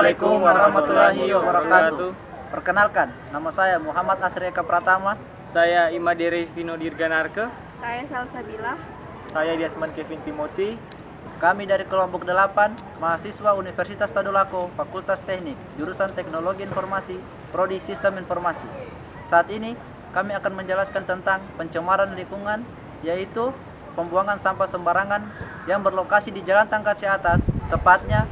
Assalamualaikum warahmatullahi wabarakatuh. Perkenalkan, nama saya Muhammad Asri Eka Pratama. Saya Imadere Vino Dirganarke. Saya Salsabila. Saya Diasman Kevin Timothy. Kami dari kelompok 8, mahasiswa Universitas Tadulako, Fakultas Teknik, jurusan Teknologi Informasi, Prodi Sistem Informasi. Saat ini, kami akan menjelaskan tentang pencemaran lingkungan, yaitu pembuangan sampah sembarangan yang berlokasi di Jalan Tangkatsi Atas, tepatnya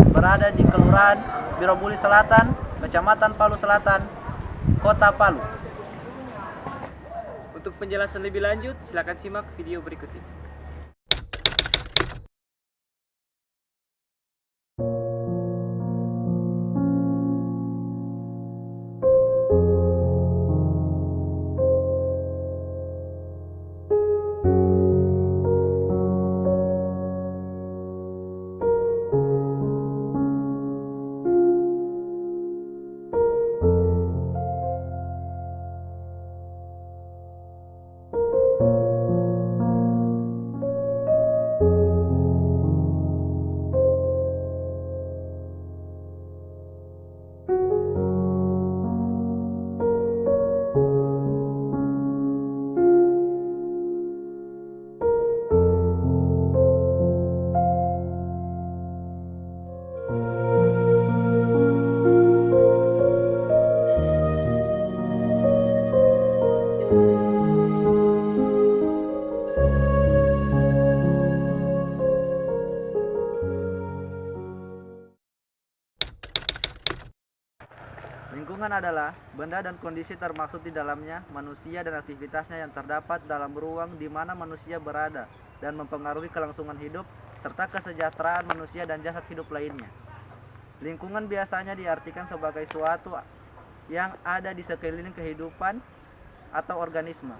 berada di Kelurahan Birobuli Selatan, Kecamatan Palu Selatan, Kota Palu. Untuk penjelasan lebih lanjut, silakan simak video berikut ini. Lingkungan adalah benda dan kondisi termaksud di dalamnya manusia dan aktivitasnya yang terdapat dalam ruang di mana manusia berada dan mempengaruhi kelangsungan hidup serta kesejahteraan manusia dan jasad hidup lainnya. Lingkungan biasanya diartikan sebagai suatu yang ada di sekeliling kehidupan atau organisme.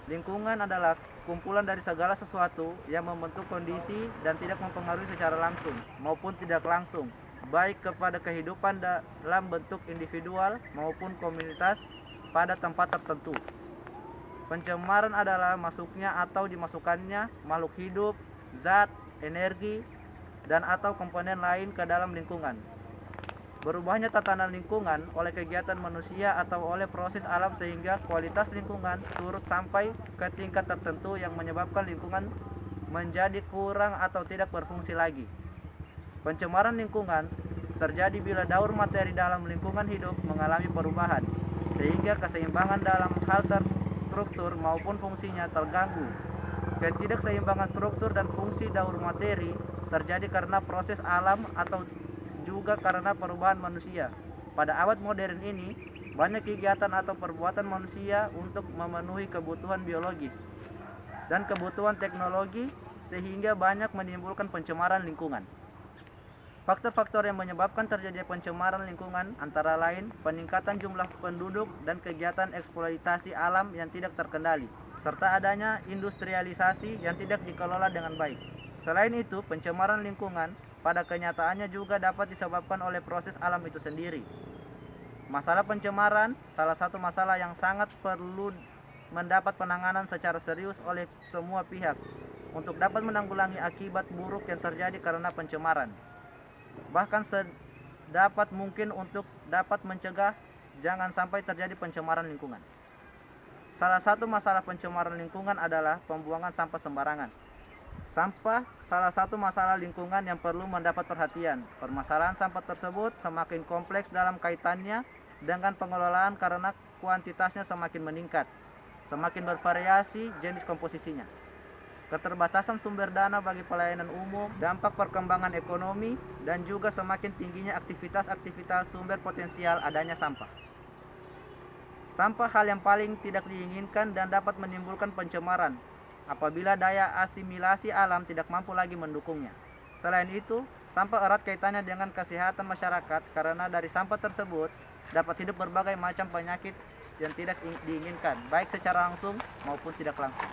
Lingkungan adalah kumpulan dari segala sesuatu yang membentuk kondisi dan tidak mempengaruhi secara langsung maupun tidak langsung, baik kepada kehidupan dalam bentuk individual maupun komunitas pada tempat tertentu. Pencemaran adalah masuknya atau dimasukkannya makhluk hidup, zat, energi, dan atau komponen lain ke dalam lingkungan. Berubahnya tatanan lingkungan oleh kegiatan manusia atau oleh proses alam sehingga kualitas lingkungan turut sampai ke tingkat tertentu yang menyebabkan lingkungan menjadi kurang atau tidak berfungsi lagi. Pencemaran lingkungan terjadi bila daur materi dalam lingkungan hidup mengalami perubahan, sehingga keseimbangan dalam hal struktur maupun fungsinya terganggu. Ketidakseimbangan struktur dan fungsi daur materi terjadi karena proses alam atau juga karena perubahan manusia. Pada abad modern ini, banyak kegiatan atau perbuatan manusia untuk memenuhi kebutuhan biologis dan kebutuhan teknologi sehingga banyak menimbulkan pencemaran lingkungan. Faktor-faktor yang menyebabkan terjadinya pencemaran lingkungan antara lain peningkatan jumlah penduduk dan kegiatan eksploitasi alam yang tidak terkendali, serta adanya industrialisasi yang tidak dikelola dengan baik. Selain itu, pencemaran lingkungan pada kenyataannya juga dapat disebabkan oleh proses alam itu sendiri. Masalah pencemaran salah satu masalah yang sangat perlu mendapat penanganan secara serius oleh semua pihak untuk dapat menanggulangi akibat buruk yang terjadi karena pencemaran. Bahkan sedapat mungkin untuk dapat mencegah jangan sampai terjadi pencemaran lingkungan. Salah satu masalah pencemaran lingkungan adalah pembuangan sampah sembarangan. Sampah salah satu masalah lingkungan yang perlu mendapat perhatian. Permasalahan sampah tersebut semakin kompleks dalam kaitannya dengan pengelolaan karena kuantitasnya semakin meningkat, semakin bervariasi jenis komposisinya. Keterbatasan sumber dana bagi pelayanan umum, dampak perkembangan ekonomi, dan juga semakin tingginya aktivitas-aktivitas sumber potensial adanya sampah. Sampah hal yang paling tidak diinginkan dan dapat menimbulkan pencemaran apabila daya asimilasi alam tidak mampu lagi mendukungnya. Selain itu, sampah erat kaitannya dengan kesehatan masyarakat karena dari sampah tersebut dapat hidup berbagai macam penyakit yang tidak diinginkan, baik secara langsung maupun tidak langsung.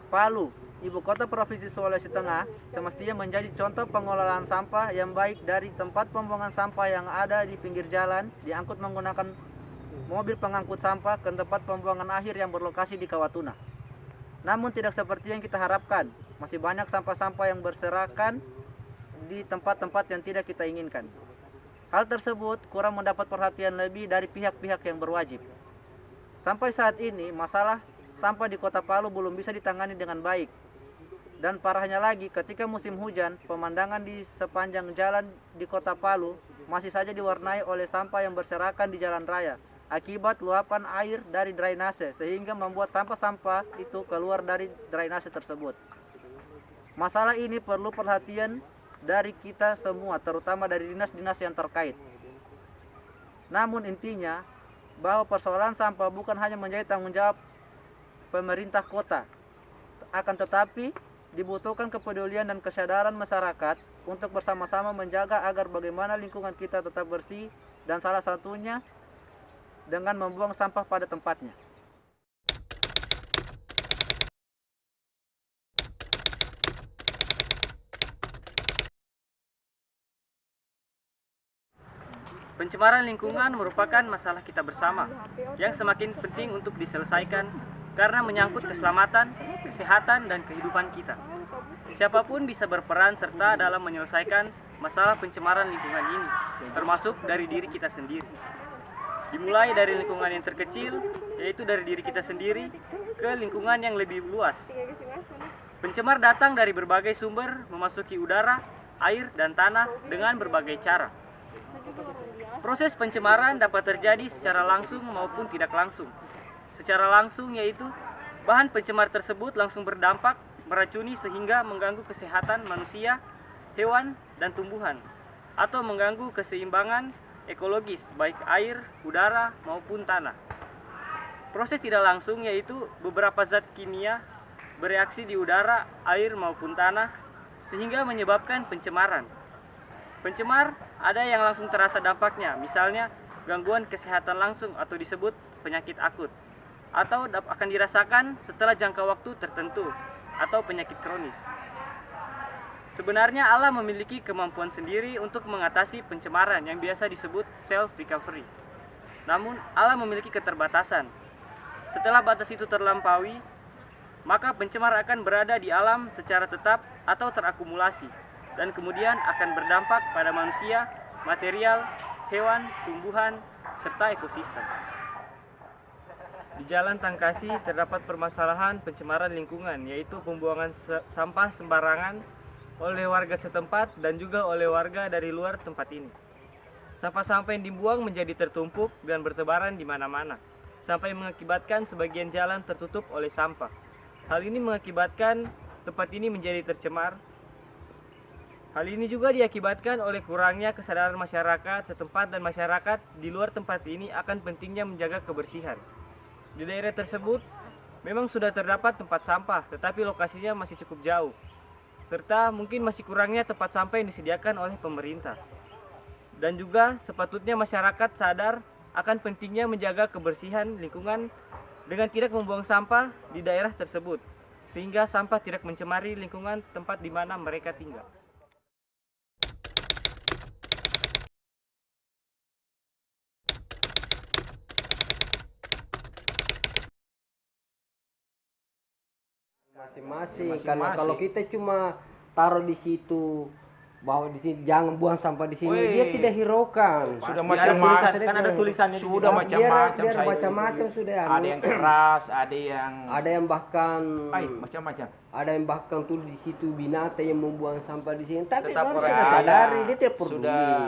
Palu, ibu kota Provinsi Sulawesi Tengah, semestinya menjadi contoh pengelolaan sampah yang baik. Dari tempat pembuangan sampah yang ada di pinggir jalan, diangkut menggunakan mobil pengangkut sampah ke tempat pembuangan akhir yang berlokasi di Kawatuna. Namun tidak seperti yang kita harapkan, masih banyak sampah-sampah yang berserakan di tempat-tempat yang tidak kita inginkan. Hal tersebut kurang mendapat perhatian lebih dari pihak-pihak yang berwajib. Sampai saat ini, masalah sampah di Kota Palu belum bisa ditangani dengan baik. Dan parahnya lagi, ketika musim hujan, pemandangan di sepanjang jalan di Kota Palu masih saja diwarnai oleh sampah yang berserakan di jalan raya akibat luapan air dari drainase, sehingga membuat sampah-sampah itu keluar dari drainase tersebut. Masalah ini perlu perhatian dari kita semua, terutama dari dinas-dinas yang terkait. Namun intinya, bahwa persoalan sampah bukan hanya menjadi tanggung jawab pemerintah kota, akan tetapi dibutuhkan kepedulian dan kesadaran masyarakat untuk bersama-sama menjaga agar bagaimana lingkungan kita tetap bersih, dan salah satunya dengan membuang sampah pada tempatnya. Pencemaran lingkungan merupakan masalah kita bersama yang semakin penting untuk diselesaikan karena menyangkut keselamatan, kesehatan, dan kehidupan kita. Siapapun bisa berperan serta dalam menyelesaikan masalah pencemaran lingkungan ini, termasuk dari diri kita sendiri. Dimulai dari lingkungan yang terkecil, yaitu dari diri kita sendiri, ke lingkungan yang lebih luas. Pencemar datang dari berbagai sumber, memasuki udara, air, dan tanah dengan berbagai cara. Proses pencemaran dapat terjadi secara langsung maupun tidak langsung. Secara langsung yaitu bahan pencemar tersebut langsung berdampak meracuni sehingga mengganggu kesehatan manusia, hewan, dan tumbuhan, atau mengganggu keseimbangan ekologis baik air, udara, maupun tanah. Proses tidak langsung yaitu beberapa zat kimia bereaksi di udara, air, maupun tanah sehingga menyebabkan pencemaran. Pencemar ada yang langsung terasa dampaknya, misalnya gangguan kesehatan langsung atau disebut penyakit akut, atau akan dirasakan setelah jangka waktu tertentu, atau penyakit kronis. Sebenarnya Allah memiliki kemampuan sendiri untuk mengatasi pencemaran yang biasa disebut self-recovery. Namun Allah memiliki keterbatasan. Setelah batas itu terlampaui, maka pencemar akan berada di alam secara tetap atau terakumulasi, dan kemudian akan berdampak pada manusia, material, hewan, tumbuhan, serta ekosistem. Di Jalan Tangkasi terdapat permasalahan pencemaran lingkungan, yaitu pembuangan sampah sembarangan oleh warga setempat dan juga oleh warga dari luar tempat ini. Sampah-sampah yang dibuang menjadi tertumpuk dan bertebaran di mana-mana, sampai mengakibatkan sebagian jalan tertutup oleh sampah. Hal ini mengakibatkan tempat ini menjadi tercemar. Hal ini juga diakibatkan oleh kurangnya kesadaran masyarakat setempat dan masyarakat di luar tempat ini akan pentingnya menjaga kebersihan. Di daerah tersebut memang sudah terdapat tempat sampah, tetapi lokasinya masih cukup jauh, serta mungkin masih kurangnya tempat sampah yang disediakan oleh pemerintah. Dan juga sepatutnya masyarakat sadar akan pentingnya menjaga kebersihan lingkungan dengan tidak membuang sampah di daerah tersebut, sehingga sampah tidak mencemari lingkungan tempat di mana mereka tinggal. Masing-masing. Kalau kita cuma taruh di situ bahwa di sini jangan buang sampah di sini, dia tidak hiraukan. Sudah macam-macam, kan ada tulisannya di Sudah situ. macam-macam biar saya macam-macam itu. sudah. Ada yang keras, ada yang bahkan macam-macam. ada yang bahkan tuh di situ binatang yang membuang sampah di sini, tapi Tetap orang orang tidak ada. sadari, dia tidak peduli. Sudah.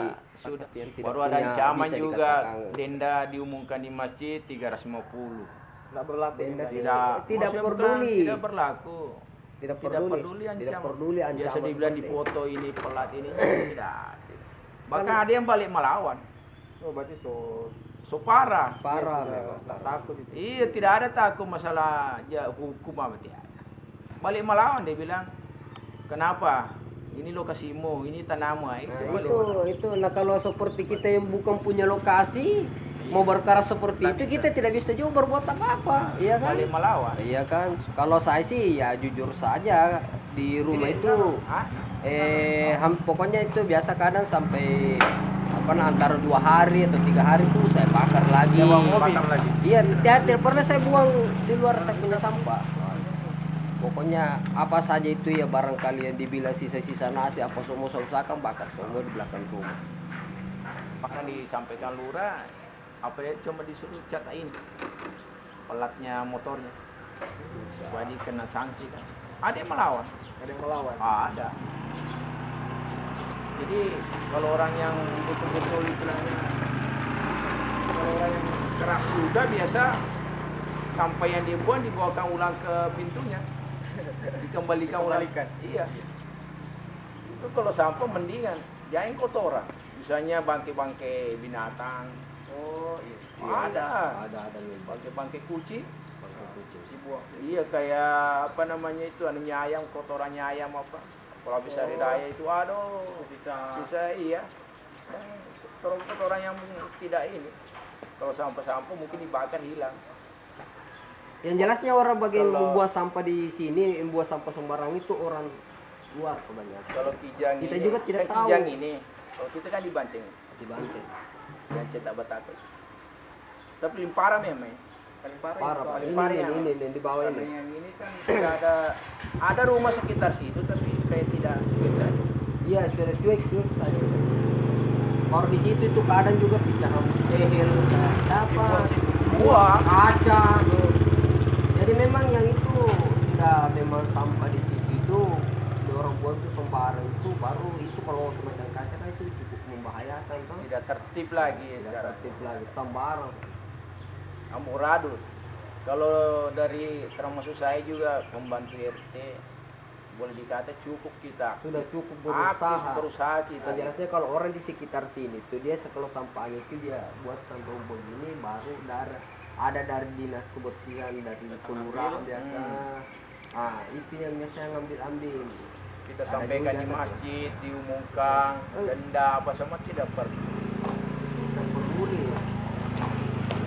Yang tidak Baru ada punya ancaman bisa juga, dikatakan. denda diumumkan di masjid 350. Nggak berlaku. Denda juga. tidak maksudnya peduli. Tidak berlaku. Tidak Tidak peduli ancaman. Biasa ancaman dibilang di seperti foto ini pelat ini tidak. Bahkan ada yang balik melawan. Oh, berarti So parah. parah sudah memang. nggak takut itu. Iya, tidak ada takut masalah hukum apa tidak. Balik melawan, dia bilang, kenapa? Ini lokasimu, ini tanahmu. Itu. Nah, kalau seperti kita yang bukan punya lokasi, mau berkeras seperti itu, kita tidak bisa juga berbuat apa-apa, iya kan? Balik melawan. Iya kan? Kalau saya sih ya jujur saja di rumah itu, pokoknya itu biasa kadang sampai antara 2 hari atau 3 hari tuh saya bakar lagi. Bakar lagi. Iya, tidak pernah saya buang di luar saya punya sampah. Pokoknya apa saja itu ya barangkali yang dibilang sisa-sisa nasi apa semua saya usahakan bakar semua di belakang rumah. bahkan disampaikan lurah, apa dia cuma disuruh cat ini pelatnya motornya supaya dikena sanksi kan. Ada yang melawan. Ada yang melawan. Ada. Jadi kalau orang yang betul-betul istilahnya, kalau orang yang keras sudah biasa sampai yang dia buang dibawakan ulang ke pintunya, dikembalikan ulang. Iya. Itu kalau sampah mendingan jangan kotoran. Misalnya bangkai-bangkai binatang. Oh, iya. Ada bangkai-bangkai kucing. Dibuang. Iya kayak apa namanya itu anunya ayam, kotorannya ayam apa. Kalau habis hari raya itu aduh sisa iya. Kotoran yang tidak ini. Kalau sampah-sampah mungkin dibakar hilang. Yang jelasnya orang bagian Kalau- membuat sampah di sini, membuat sampah sembarang itu orang luar kebanyakan. Kalau kijang Kita ini, juga tidak kan tahu. kijang ini. Kalau kita kan dibanting, Dibanting. yang cetak batako. Tapi paling parah memang. Paling parah. Parah, Pak. Paling Ini, parah ini, ini, di bawah Karena ini. yang ini kan tidak ada rumah sekitar situ tapi kayak tidak bisa. Iya, sudah cuek saja. Baru di situ itu kadang juga bisa ehel, apa, Buah. kaca. Jadi memang yang itu sudah memang sampah di situ itu orang buat itu sembarang itu baru itu kalau semacam kaca kan itu cukup membahayakan kan. Tidak tertib lagi Tidak sekarang. tertib lagi sembarang. Amburadul. Kalau dari termasuk saya juga pembantu RT boleh dikata cukup kita. Sudah cukup Aktif berusaha. berusaha kita. Yang jelasnya kalau orang di sekitar sini tuh dia kalau sampahnya itu dia buat kantong begini baru ada dari dinas kebersihan dari kelurahan biasa. Itu yang biasa ngambil. Kita Ada sampaikan juga di satu. masjid, diumumkan, denda apa semua tidak perlu. Tidak peduli.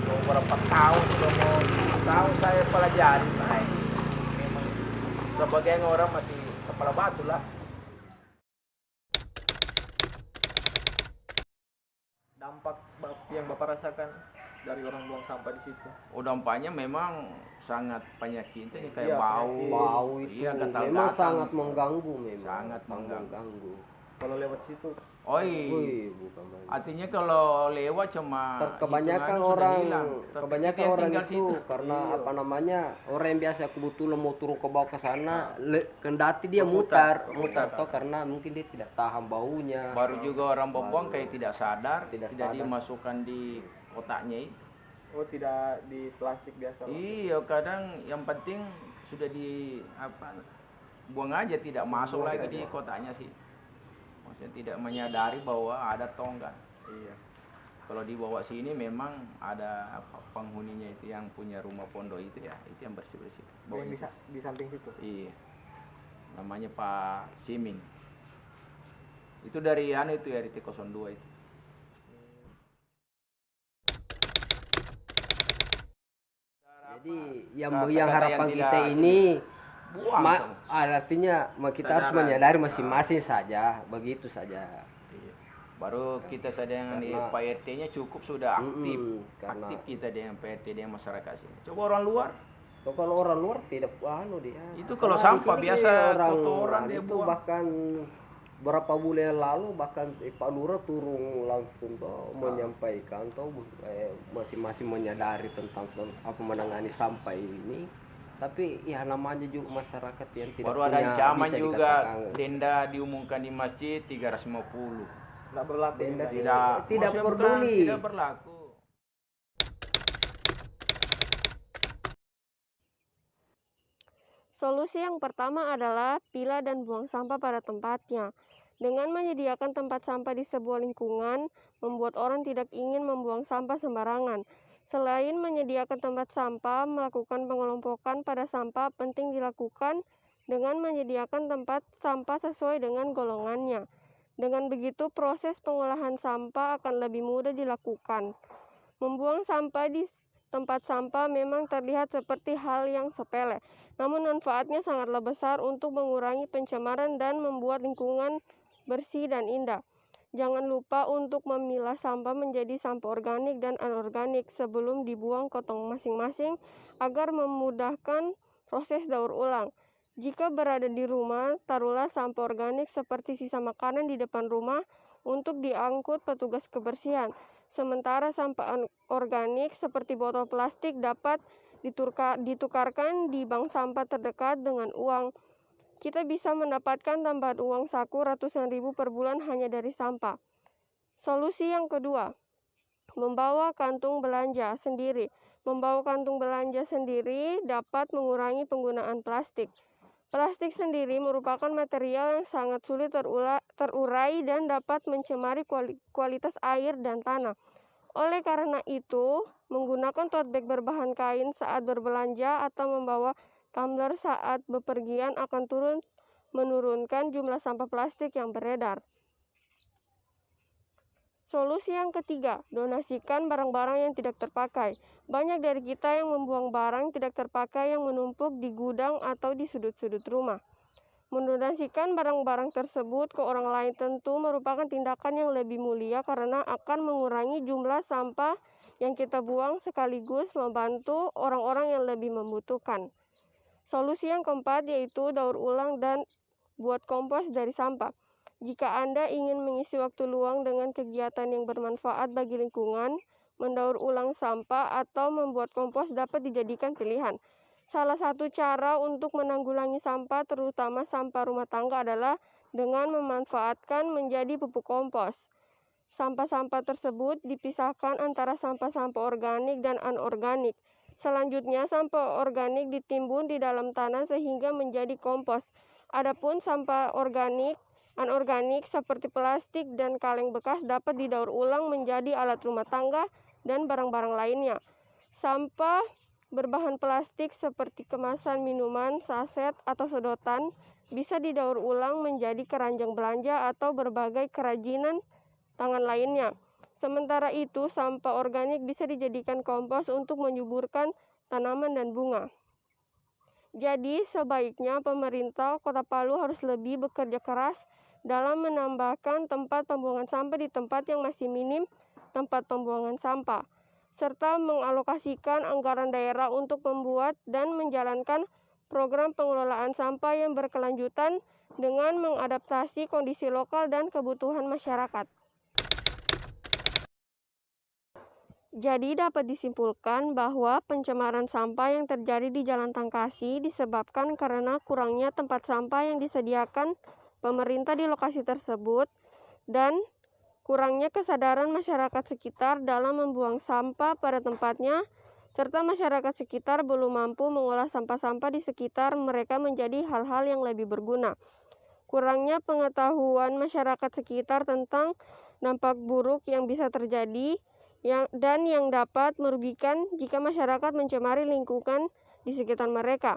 Beberapa tahun sudah mau 10 tahun saya pelajari baik. Memang sebagian orang masih kepala batu lah. Dampak yang Bapak rasakan dari orang buang sampah di situ. Oh dampaknya memang sangat penyakit ini kayak Iya, bau. Bau itu Iya, gatal memang datang. sangat mengganggu memang. Sangat mengganggu. Kalau lewat situ, Oi. Wih, bukan main. Artinya kalau lewat cuma Kebanyakan hitungan sudah orang hilang. Tapi kebanyakan yang orang tinggal itu situ. karena Iya. apa namanya orang yang biasa kebetulan mau turun ke bawah ke sana kendati dia mutar toh karena mungkin dia tidak tahan baunya. Baru juga orang membuang kayak tidak sadar, Tidak tidak sadar. dimasukkan di kotaknya itu. oh tidak di plastik biasa. Iya, kadang yang penting sudah di apa buang aja tidak masuk lagi di kotaknya sih. Maksudnya tidak menyadari bahwa ada tongkat. Iya. Kalau dibawa sini memang ada apa, penghuninya itu yang punya rumah pondok itu ya, itu yang bersih-bersih. Bawa Yang itu. bisa di samping situ. Iya. Namanya Pak Siming. Itu dari itu ya, RT 02 itu. Jadi yang Kata-kata yang harapan yang kita tidak- ini Buang. artinya kita harus Kesadaran. menyadari masing-masing saja, begitu saja. Iya. Baru kita sedang di Karena- Pak RT-nya cukup sudah aktif. karena Aktif kita dengan Pak RT dengan masyarakat sini. Coba orang luar, kalau orang luar tidak dia. Itu kalau Karena di sampah sini biasa orang kotoran dia itu buang. bahkan berapa bulan yang lalu bahkan Pak Lurah turun langsung menyampaikan masing-masing menyadari tentang apa menangani sampah ini. Tapi ya namanya juga masyarakat yang tidak baru punya ada ancaman bisa juga dikatakan. denda diumumkan di masjid 350. Tidak berlaku. Denda juga. tidak maksudnya peduli. Tidak berlaku. Solusi yang pertama adalah pilah dan buang sampah pada tempatnya. Dengan menyediakan tempat sampah di sebuah lingkungan, membuat orang tidak ingin membuang sampah sembarangan. Selain menyediakan tempat sampah, melakukan pengelompokan pada sampah penting dilakukan dengan menyediakan tempat sampah sesuai dengan golongannya. Dengan begitu, proses pengolahan sampah akan lebih mudah dilakukan. Membuang sampah di tempat sampah memang terlihat seperti hal yang sepele, namun manfaatnya sangatlah besar untuk mengurangi pencemaran dan membuat lingkungan bersih dan indah. Jangan lupa untuk memilah sampah menjadi sampah organik dan anorganik sebelum dibuang ke tong masing-masing agar memudahkan proses daur ulang. Jika berada di rumah, taruhlah sampah organik seperti sisa makanan di depan rumah untuk diangkut petugas kebersihan. Sementara sampah organik seperti botol plastik dapat ditukarkan di bank sampah terdekat dengan uang. Kita bisa mendapatkan tambahan uang saku ratusan ribu per bulan hanya dari sampah. Solusi yang kedua, membawa kantung belanja sendiri. Membawa kantung belanja sendiri dapat mengurangi penggunaan plastik. Plastik sendiri merupakan material yang sangat sulit terurai dan dapat mencemari kualitas air dan tanah. Oleh karena itu, menggunakan tote bag berbahan kain saat berbelanja atau membawa tumbler saat bepergian akan menurunkan jumlah sampah plastik yang beredar. Solusi yang ketiga, donasikan barang-barang yang tidak terpakai. Banyak dari kita yang membuang barang tidak terpakai yang menumpuk di gudang atau di sudut-sudut rumah. Mendonasikan barang-barang tersebut ke orang lain tentu merupakan tindakan yang lebih mulia karena akan mengurangi jumlah sampah yang kita buang sekaligus membantu orang-orang yang lebih membutuhkan. Solusi yang keempat yaitu daur ulang dan buat kompos dari sampah. Jika Anda ingin mengisi waktu luang dengan kegiatan yang bermanfaat bagi lingkungan, mendaur ulang sampah atau membuat kompos dapat dijadikan pilihan. Salah satu cara untuk menanggulangi sampah, terutama sampah rumah tangga, adalah dengan memanfaatkan menjadi pupuk kompos. Sampah-sampah tersebut dipisahkan antara sampah-sampah organik dan anorganik. Selanjutnya, sampah organik ditimbun di dalam tanah sehingga menjadi kompos. Adapun sampah anorganik seperti plastik dan kaleng bekas dapat didaur ulang menjadi alat rumah tangga dan barang-barang lainnya. Sampah berbahan plastik seperti kemasan minuman, saset, atau sedotan bisa didaur ulang menjadi keranjang belanja atau berbagai kerajinan tangan lainnya. Sementara itu, sampah organik bisa dijadikan kompos untuk menyuburkan tanaman dan bunga. Jadi, sebaiknya pemerintah Kota Palu harus lebih bekerja keras dalam menambahkan tempat pembuangan sampah di tempat yang masih minim tempat pembuangan sampah, serta mengalokasikan anggaran daerah untuk membuat dan menjalankan program pengelolaan sampah yang berkelanjutan dengan mengadaptasi kondisi lokal dan kebutuhan masyarakat. Jadi dapat disimpulkan bahwa pencemaran sampah yang terjadi di Jalan Tangkasi disebabkan karena kurangnya tempat sampah yang disediakan pemerintah di lokasi tersebut dan kurangnya kesadaran masyarakat sekitar dalam membuang sampah pada tempatnya, serta masyarakat sekitar belum mampu mengolah sampah-sampah di sekitar mereka menjadi hal-hal yang lebih berguna. Kurangnya pengetahuan masyarakat sekitar tentang dampak buruk yang bisa terjadi dan yang dapat merugikan jika masyarakat mencemari lingkungan di sekitar mereka.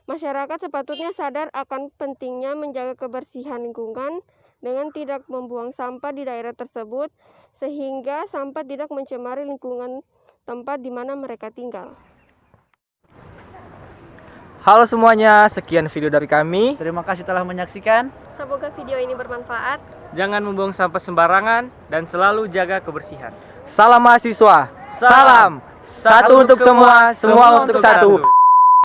Masyarakat sepatutnya sadar akan pentingnya menjaga kebersihan lingkungan dengan tidak membuang sampah di daerah tersebut, sehingga sampah tidak mencemari lingkungan tempat di mana mereka tinggal. Halo semuanya, sekian video dari kami. Terima kasih telah menyaksikan. Semoga video ini bermanfaat. Jangan membuang sampah sembarangan dan selalu jaga kebersihan. Salam mahasiswa. Salam. Satu untuk semua, semua untuk satu.